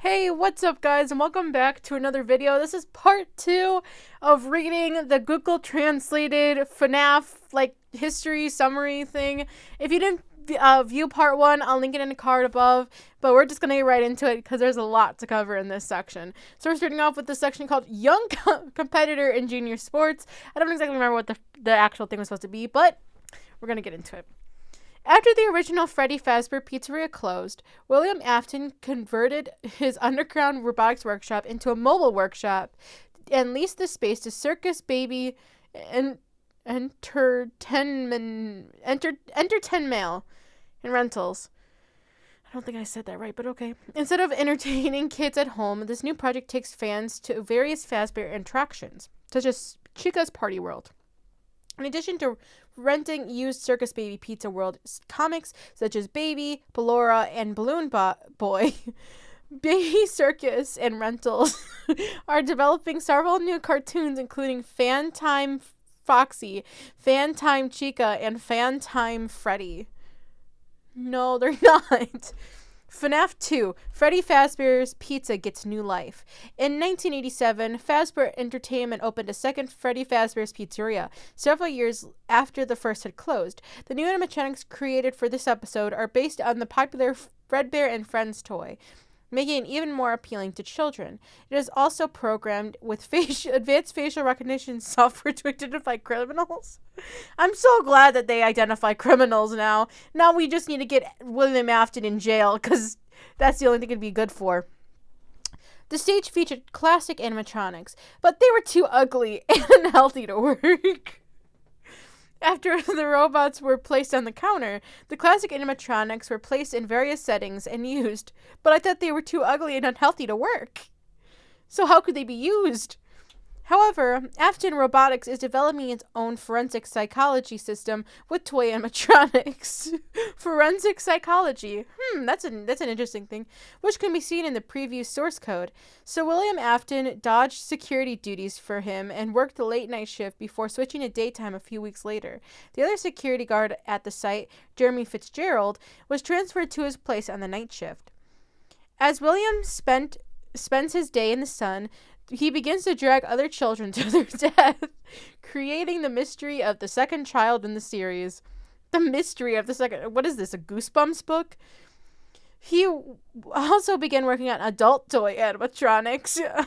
Hey, what's up guys, and welcome back to another video. This is part 2 of reading the Google translated FNAF history summary thing. If you didn't view part 1, I'll link it in the card above, but we're just gonna get right into it because there's a lot to cover in this section. So we're starting off with this section called Young Competitor in Junior Sports. I don't exactly remember what the actual thing was supposed to be, but we're gonna get into it. After the original Freddy Fazbear Pizzeria closed, William Afton converted his underground robotics workshop into a mobile workshop and leased the space to Circus Baby and Entertainment and Rentals. I don't think I said that right, but okay. Instead of entertaining kids at home, this new project takes fans to various Fazbear attractions, such as Chica's Party World. In addition to renting used Circus Baby Pizza World comics such as Baby, Ballora, and Balloon Boy, Baby Circus and Rentals are developing several new cartoons including Fan Time Foxy, Fan Time Chica, and Fan Time Freddy. No, they're not. FNAF 2, Freddy Fazbear's Pizza Gets New Life. In 1987, Fazbear Entertainment opened a second Freddy Fazbear's Pizzeria, several years after the first had closed. The new animatronics created for this episode are based on the popular Fredbear and Friends toy, making it even more appealing to children. It is also programmed with advanced facial recognition software to identify criminals. I'm so glad that they identify criminals now. Now we just need to get William Afton in jail, because that's the only thing it'd be good for. The stage featured classic animatronics, but they were too ugly and unhealthy to work. After the robots were placed on the counter, the classic animatronics were placed in various settings and used, but I thought they were too ugly and unhealthy to work. So how could they be used? However, Afton Robotics is developing its own forensic psychology system with toy animatronics. Forensic psychology. That's an interesting thing, which can be seen in the preview source code. So William Afton dodged security duties for him and worked the late night shift before switching to daytime a few weeks later. The other security guard at the site, Jeremy Fitzgerald, was transferred to his place on the night shift. As William spends his day in the sun, he begins to drag other children to their death, creating the mystery of the second child in the series. The mystery of the second... What is this, a Goosebumps book? He also began working on adult toy animatronics.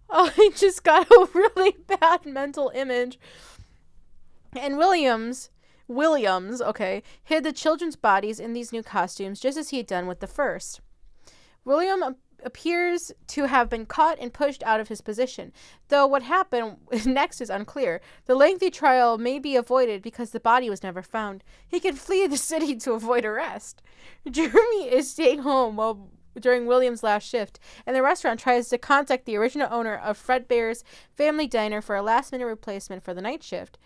Oh, he just got a really bad mental image. And Williams, hid the children's bodies in these new costumes, just as he had done with the first. William appears to have been caught and pushed out of his position, though what happened next is unclear. The lengthy trial may be avoided because the body was never found. He can flee the city to avoid arrest. Jeremy is staying home during William's last shift, and the restaurant tries to contact the original owner of Fredbear's Family Diner for a last-minute replacement for the night shift.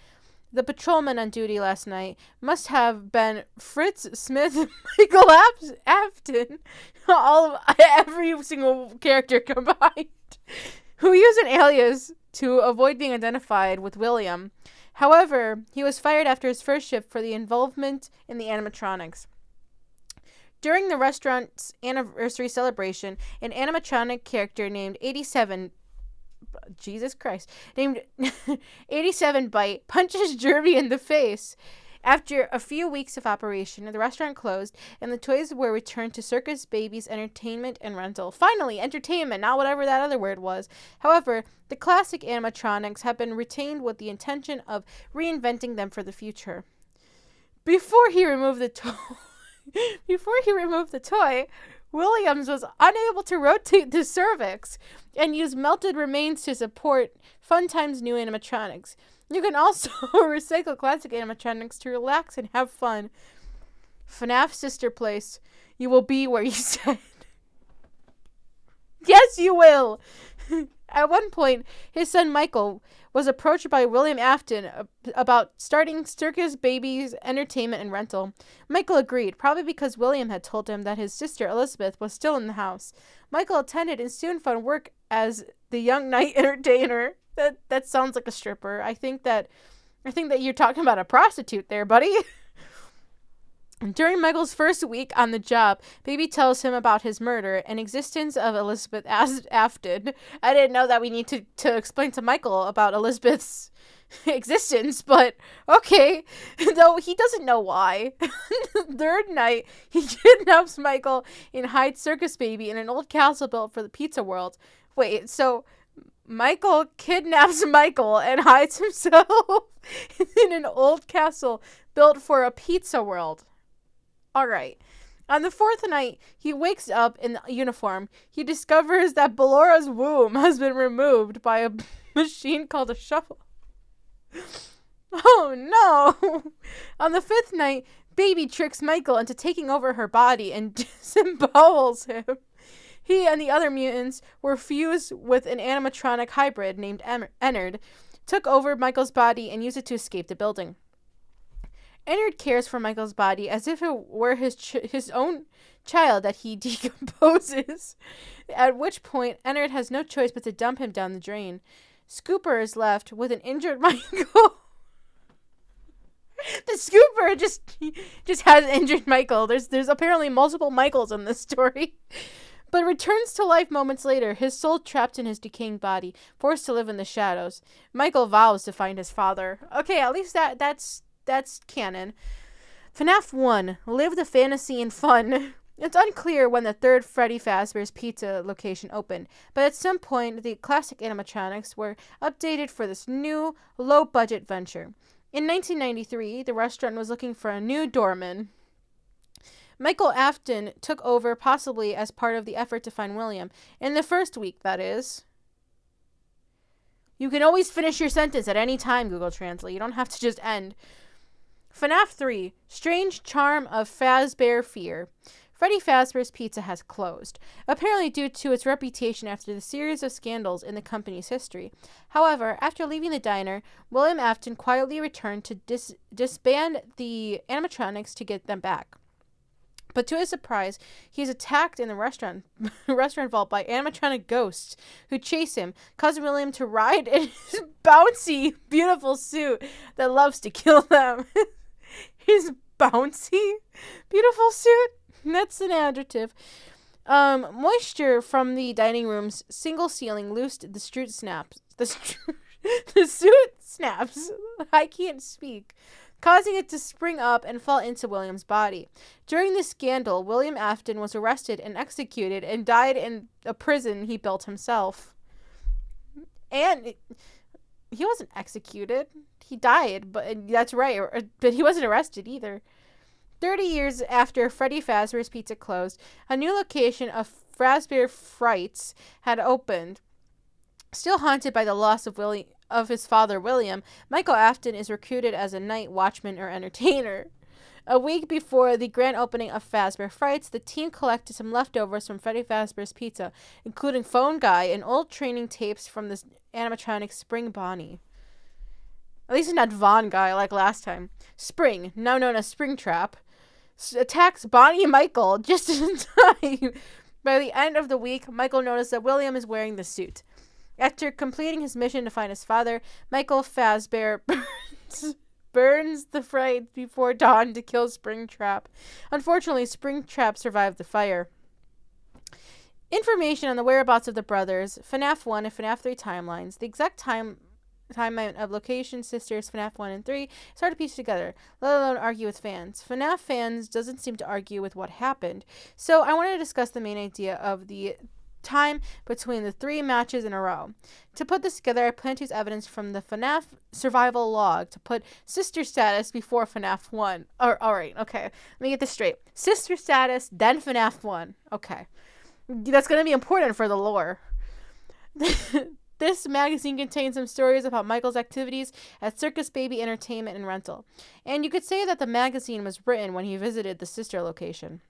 The patrolman on duty last night must have been Fritz Smith, Michael Afton, every single character combined, who used an alias to avoid being identified with William. However, he was fired after his first shift for the involvement in the animatronics. During the restaurant's anniversary celebration, an animatronic character named 87 Bite punches Jeremy in the face. After a few weeks of operation, the restaurant closed, and the toys were returned to Circus Baby's Entertainment and Rental. Finally, entertainment, not whatever that other word was. However, the classic animatronics have been retained with the intention of reinventing them for the future. Before he removed the toy, Williams was unable to rotate the cervix and used melted remains to support Funtime's new animatronics. You can also recycle classic animatronics to relax and have fun. FNAF Sister Place. You will be where you said. Yes, you will! At one point, his son Michael was approached by William Afton about starting Circus Baby's Entertainment and Rental. Michael agreed, probably because William had told him that his sister Elizabeth was still in the house. Michael attended and soon found work as the young night entertainer. That sounds like a stripper. I think that you're talking about a prostitute there, buddy. During Michael's first week on the job, Baby tells him about his murder and existence of Elizabeth Afton. I didn't know that we need to explain to Michael about Elizabeth's existence, but okay. Though he doesn't know why. The third night, he kidnaps Michael and hides Circus Baby in an old castle built for the pizza world. Wait, so Michael kidnaps Michael and hides himself in an old castle built for a pizza world. Alright. On the fourth night, he wakes up in the uniform. He discovers that Bellora's womb has been removed by a machine called a shovel. Oh no! On the fifth night, Baby tricks Michael into taking over her body and disembowels him. He and the other mutants were fused with an animatronic hybrid named Ennard, took over Michael's body, and used it to escape the building. Ennard cares for Michael's body as if it were his own child that he decomposes, at which point Ennard has no choice but to dump him down the drain. Scooper is left with an injured Michael. The Scooper just has injured Michael. There's apparently multiple Michaels in this story. But returns to life moments later, his soul trapped in his decaying body, forced to live in the shadows. Michael vows to find his father. Okay, at least that's canon. FNAF 1, Live the Fantasy and Fun. It's unclear when the third Freddy Fazbear's Pizza location opened, but at some point, the classic animatronics were updated for this new, low-budget venture. In 1993, the restaurant was looking for a new doorman. Michael Afton took over, possibly as part of the effort to find William. In the first week, that is. You can always finish your sentence at any time, Google Translate. You don't have to just end. FNAF 3, Strange Charm of Fazbear Fear. Freddy Fazbear's Pizza has closed, apparently due to its reputation after the series of scandals in the company's history. However, after leaving the diner, William Afton quietly returned to disband the animatronics to get them back. But to his surprise, he is attacked in the restaurant vault by animatronic ghosts who chase him, causing William to ride in his bouncy, beautiful suit that loves to kill them. His bouncy, beautiful suit? That's an adjective. Moisture from the dining room's single ceiling loosed the suit snaps. The suit snaps. I can't speak. Causing it to spring up and fall into William's body. During this scandal, William Afton was arrested and executed and died in a prison he built himself. And he wasn't executed. He died, but that's right. But he wasn't arrested either. 30 years after Freddy Fazbear's Pizza closed, a new location of Fazbear Frights had opened. Still haunted by the loss of his father, William, Michael Afton is recruited as a night watchman or entertainer. A week before the grand opening of Fazbear Frights, the team collected some leftovers from Freddy Fazbear's Pizza, including Phone Guy and old training tapes from the animatronic Spring Bonnie. At least it's not Von Guy like last time. Spring, now known as Springtrap, attacks Bonnie and Michael just in time. By the end of the week, Michael noticed that William is wearing the suit. After completing his mission to find his father, Michael Fazbear burns the fright before dawn to kill Springtrap. Unfortunately, Springtrap survived the fire. Information on the whereabouts of the brothers, FNAF 1 and FNAF 3 timelines, the exact timeline of location, sisters, FNAF 1 and 3, it's hard to piece together, let alone argue with fans. FNAF fans doesn't seem to argue with what happened, so I wanted to discuss the main idea of the time between the 3 matches in a row. To put this together, I plan to use evidence from the FNAF survival log to put sister status before FNAF 1. Alright, okay. Let me get this straight. Sister status, then FNAF 1. Okay. That's going to be important for the lore. This magazine contains some stories about Michael's activities at Circus Baby Entertainment and Rental. And you could say that the magazine was written when he visited the sister location.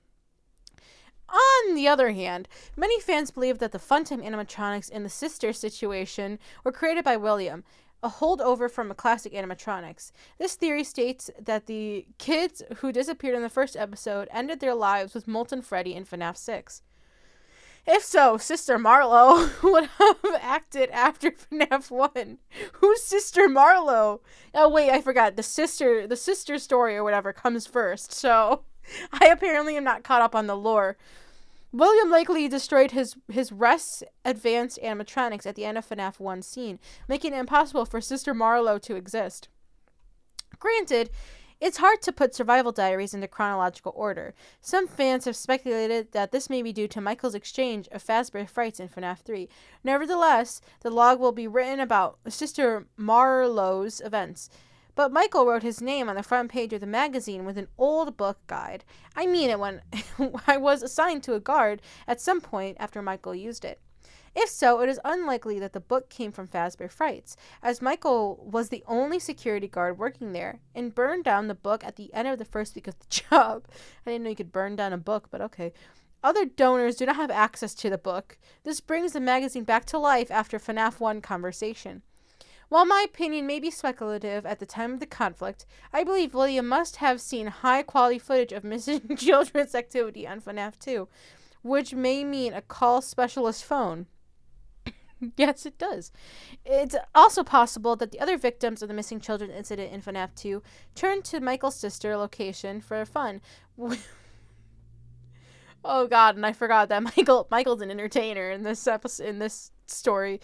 On the other hand, many fans believe that the Funtime animatronics in the sister situation were created by William, a holdover from a classic animatronics. This theory states that the kids who disappeared in the first episode ended their lives with Molten Freddy in FNAF 6. If so, Sister Marlowe would have acted after FNAF 1. Who's Sister Marlowe? Oh wait, I forgot. The sister story or whatever comes first. So I apparently am not caught up on the lore. William likely destroyed his Rest's advanced animatronics at the end of FNAF 1 scene, making it impossible for Sister Marlowe to exist. Granted, it's hard to put survival diaries into chronological order. Some fans have speculated that this may be due to Michael's exchange of Fazbear Frights in FNAF 3. Nevertheless, the log will be written about Sister Marlowe's events. But Michael wrote his name on the front page of the magazine with an old book guide. I mean it when I was assigned to a guard at some point after Michael used it. If so, it is unlikely that the book came from Fazbear Frights, as Michael was the only security guard working there and burned down the book at the end of the first week of the job. I didn't know you could burn down a book, but okay. Other donors do not have access to the book. This brings the magazine back to life after FNAF 1 conversation. While my opinion may be speculative at the time of the conflict, I believe William must have seen high-quality footage of missing children's activity on FNAF 2, which may mean a call specialist phone. Yes, it does. It's also possible that the other victims of the missing children incident in FNAF 2 turned to Michael's sister location for fun. Oh God, and I forgot that Michael's an entertainer in this episode, in this story.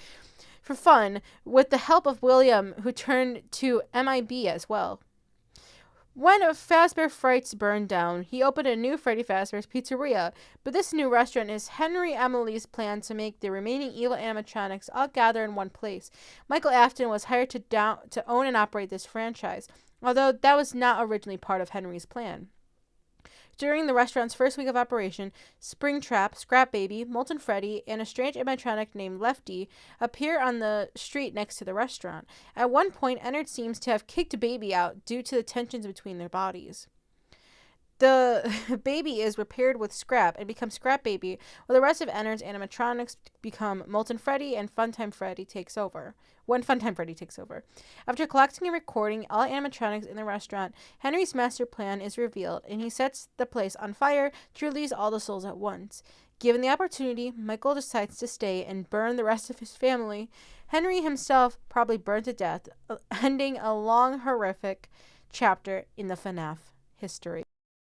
For fun, with the help of William, who turned to MIB as well. When Fazbear Frights burned down, he opened a new Freddy Fazbear's Pizzeria, but this new restaurant is Henry Emily's plan to make the remaining evil animatronics all gather in one place. Michael Afton was hired to own and operate this franchise, although that was not originally part of Henry's plan. During the restaurant's first week of operation, Springtrap, Scrap Baby, Molten Freddy, and a strange animatronic named Lefty appear on the street next to the restaurant. At one point, Ennard seems to have kicked Baby out due to the tensions between their bodies. The baby is repaired with Scrap and becomes Scrap Baby, while the rest of Ennard's animatronics become Molten Freddy and Funtime Freddy takes over. When Funtime Freddy takes over. After collecting and recording all animatronics in the restaurant, Henry's master plan is revealed, and he sets the place on fire to release all the souls at once. Given the opportunity, Michael decides to stay and burn the rest of his family. Henry himself probably burned to death, ending a long, horrific chapter in the FNAF history.